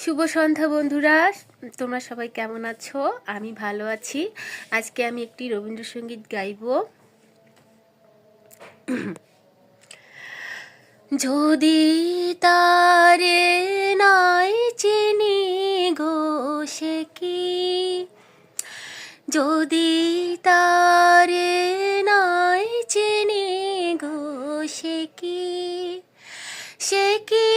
শুভ সন্ধ্যা বন্ধুরা, তোমরা সবাই কেমন আছো? আমি ভালো আছি। আজকে আমি একটি রবীন্দ্রসঙ্গীত গাইব। যদি তারে নাই চিনি গো সে কি, যদি তারে নাই চিনি গো সে কি, সে কি